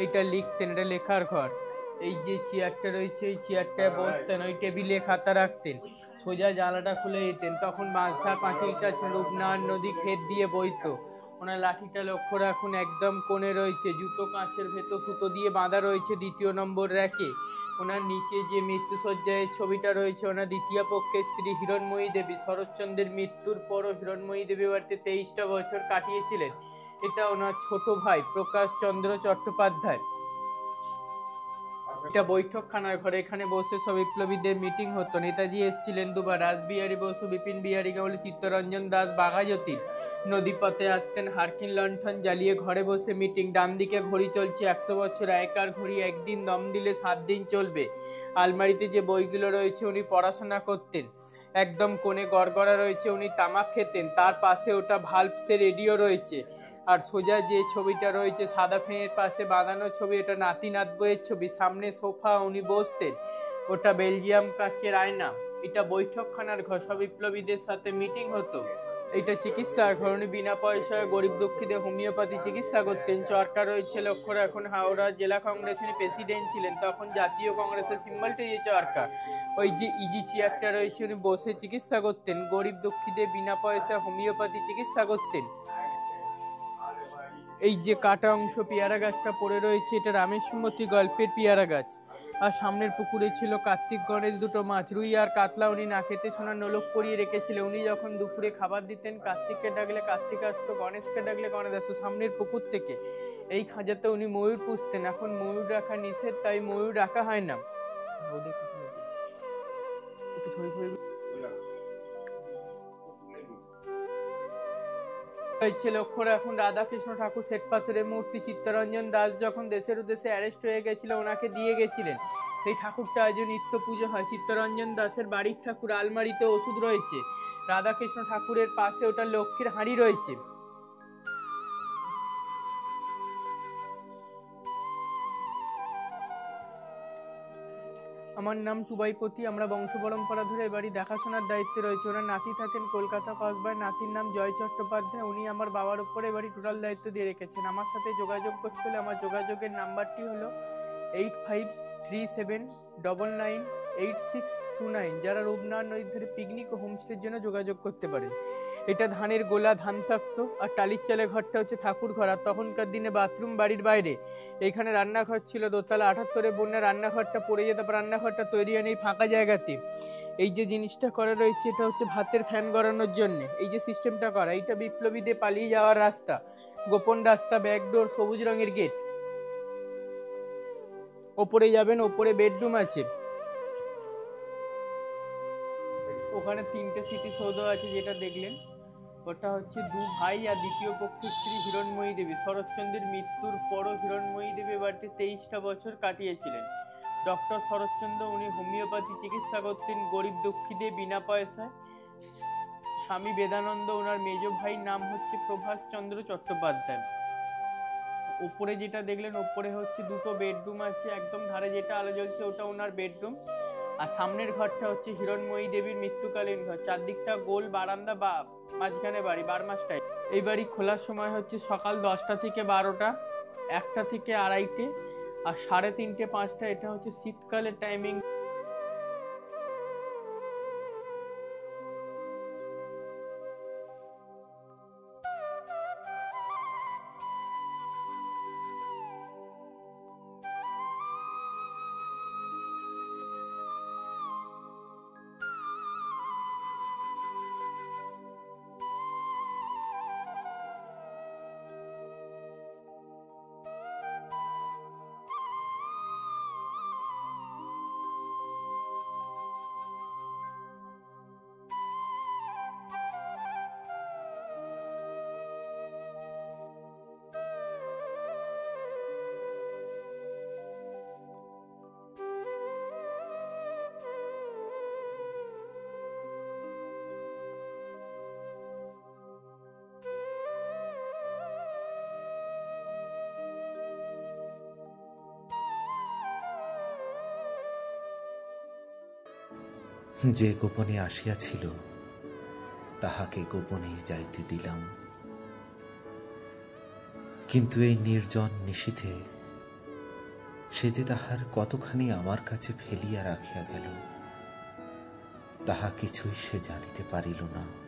এইটা লিখতেন, এটা লেখার ঘর। এই যে চেয়ারটা রয়েছে এই চেয়ারটায় বসতেন, ওই টেবিলে খাতা রাখতেন, সোজা জানলাটা খুলে দিতেন। তখন বাঁশঝাড় পাঁচিলটা ছিল, রূপনারায়ণ নদী ক্ষেত দিয়ে বইতো। ওনার লাঠিটা লক্ষ্য রাখুন, একদম কোণে রয়েছে, জুতো কাঁচের ভেতর সুতো দিয়ে বাঁধা রয়েছে 2য় নম্বর র্যাকে। ওনার নিচে যে মৃত্যুসজ্জায় ছবিটা রয়েছে ওনার দ্বিতীয় পক্ষের স্ত্রী হিরণময়ী দেবী। শরৎচন্দ্রের মৃত্যুর পরও হিরণময়ী দেবী বাড়িতে 23টা বছর কাটিয়েছিলেন। এটা ওনার ছোট ভাই প্রকাশ চন্দ্র চট্টোপাধ্যায়। এটা বৈঠকখানার ঘরে, এখানে বসে সব বিপ্লবীদের মিটিং হতো। নেতাজি এসেছিলেন দুবার, রাসবিহারী বসু, বিপিন বিহারী গাঙ্গুলি, চিত্তরঞ্জন দাস, বাঘাযতীন নদীপথে আসতেন হারকিন লণ্ঠন জ্বালিয়ে, ঘরে বসে মিটিং। ডান দিকে ঘড়ি চলছে 100 বছর আগেকার ঘড়ি, একদিন দম দিলে 7 দিন চলবে। আলমারিতে যে বইগুলো রয়েছে উনি পড়াশোনা করতেন। একদম কোণে গড়গড়া রয়েছে, উনি তামাক খেতেন। তার পাশে ওটা ভালভসে রেডিও রয়েছে। আর সোজা যে ছবিটা রয়েছে সাদা ফ্রেমের পাশে বাঁধানো ছবি, এটা নাতি নাত বইয়ের ছবি। সামনে সোফা, উনি বসতেন। ওটা বেলজিয়াম কাচের আয়না। এটা বৈঠকখানার ঘর, সব বিপ্লবীদের সাথে মিটিং হতো। এটা চিকিৎসার ঘর, উনি বিনা পয়সায় গরিব দুঃখীদের হোমিওপ্যাথি চিকিৎসা করতেন। চরকা রয়েছে লক্ষ্য রাখুন, হাওড়া জেলা কংগ্রেসের প্রেসিডেন্ট ছিলেন, তখন জাতীয় কংগ্রেসের সিম্বলটা এই চরকা। ওই যে ইজি চেয়ারটা রয়েছে উনি বসে চিকিৎসা করতেন, গরিব দুঃখীদের বিনা পয়সায় হোমিওপ্যাথি চিকিৎসা করতেন। এই যে কাটা অংশ পেয়ারা গাছটা পড়ে রয়েছে এটা রামেশ্বরমতি গল্পের পেয়ারা গাছ। আর সামনের পুকুরে ছিল কার্তিক গণেশ দুটো মাছ, রুই আর কাতলা। উনি না খেতে সোনার নোলক পরিয়ে রেখেছিলেন। উনি যখন দুপুরে খাবার দিতেন কার্তিককে ডাকলে কার্তিক আসতো, গণেশকে ডাকলে গণেশ আসতো সামনের পুকুর থেকে। এই খাঁচাতে উনি ময়ূর পুষতেন। এখন ময়ূর রাখা নিষেধ, তাই ময়ূর রাখা হয় না। হয়েছে লক্ষ্য রাখুন, রাধাকৃষ্ণ ঠাকুর শ্বেতপাথরের মূর্তি। চিত্তরঞ্জন দাস যখন দেশের উদ্দেশ্যে অ্যারেস্ট হয়ে গেছিল ওনাকে দিয়ে গেছিলেন, সেই ঠাকুরটা আজও নিত্য পুজো হয়। চিত্তরঞ্জন দাসের বাড়ির ঠাকুর, আলমারিতে ওষুধ রয়েছে। রাধাকৃষ্ণ ঠাকুরের পাশে ওটা লক্ষ্মীর হাঁড়ি রয়েছে। আমার নাম টুবাইপতি, আমরা বংশ পরম্পরা ধরে বাড়ি দেখাশোনার দায়িত্বে রয়েছে। ওনার নাতি থাকেন কলকাতা কসবায়, নাতির নাম জয় চট্টোপাধ্যায়। উনি আমার বাবার উপরে বাড়ি টোটাল দায়িত্ব দিয়ে রেখেছেন। আমার সাথে যোগাযোগ করতে হলে আমার যোগাযোগের নাম্বারটি হলো 8537998629। যারা রূপনারায়ণ নদীর ধারে পিকনিক ও হোমস্টের জন্য যোগাযোগ করতে পারেন। এটা ধানের গোলা, ধান থাকতো। আর টালির চালের ঘরটা হচ্ছে ঠাকুর ঘর। আর তখনকার দিনে বাথরুম বাড়ির বাইরে। এখানে রান্নাঘর ছিল দোতলা, 78-এ বন্যা রান্নাঘরটা পড়ে যেত, রান্নাঘরটা তৈরি হয়নি ফাঁকা জায়গাতে। এই যে জিনিসটা করা রয়েছে এটা হচ্ছে ভাতের ফ্যান গড়ানোর জন্য। এই যে সিস্টেমটা করা, এটা বিপ্লবীদের পালিয়ে যাওয়ার রাস্তা, গোপন রাস্তা, ব্যাকডোর, সবুজ রঙের গেট। ওপরে যাবেন, ওপরে বেডরুম আছে। ওখানে 3টে স্মৃতিসৌধ আছে, যেটা দেখলেন ওটা হচ্ছে দু ভাই আর দ্বিতীয় পক্ষের স্ত্রী হিরণময়ী দেবী। শরৎচন্দ্রের মৃত্যুর পরও হিরণময়ী দেবী বাড়িতে 23টা বছর কাটিয়েছিলেন। ডক্টর শরৎচন্দ্র, উনি হোমিওপ্যাথি চিকিৎসা করতেন গরিব দুঃখীদের বিনা পয়সায়। স্বামী বেদানন্দ, ওনার মেজ ভাইয়ের নাম হচ্ছে প্রভাষ চন্দ্র চট্টোপাধ্যায়। উপরে যেটা দেখলেন ওপরে হচ্ছে 2টো বেডরুম আছে, একদম ধারে যেটা আলো জ্বলছে ওটা ওনার বেডরুম। আর সামনের ঘরটা হচ্ছে হিরণময়ী দেবীর মৃত্যুকালীন ঘর। চারদিকটা গোল বারান্দা, বা মাঝখানে বাড়ি, 12 মাস টাইম। এই বাড়ি খোলার সময় হচ্ছে সকাল 10টা থেকে 12টা, 1টা থেকে 2:30টে, আর 3:30, 5টা। এটা হচ্ছে শীতকালের টাইমিং। যে গোপনে আসিয়াছিল তাহাকে গোপনেই যাইতে দিলাম, কিন্তু এই নির্জন নিশীথে সে যে তাহার কতখানি আমার কাছে ফেলিয়া রাখিয়া গেল, তাহা কিছুই সে জানিতে পারিল না।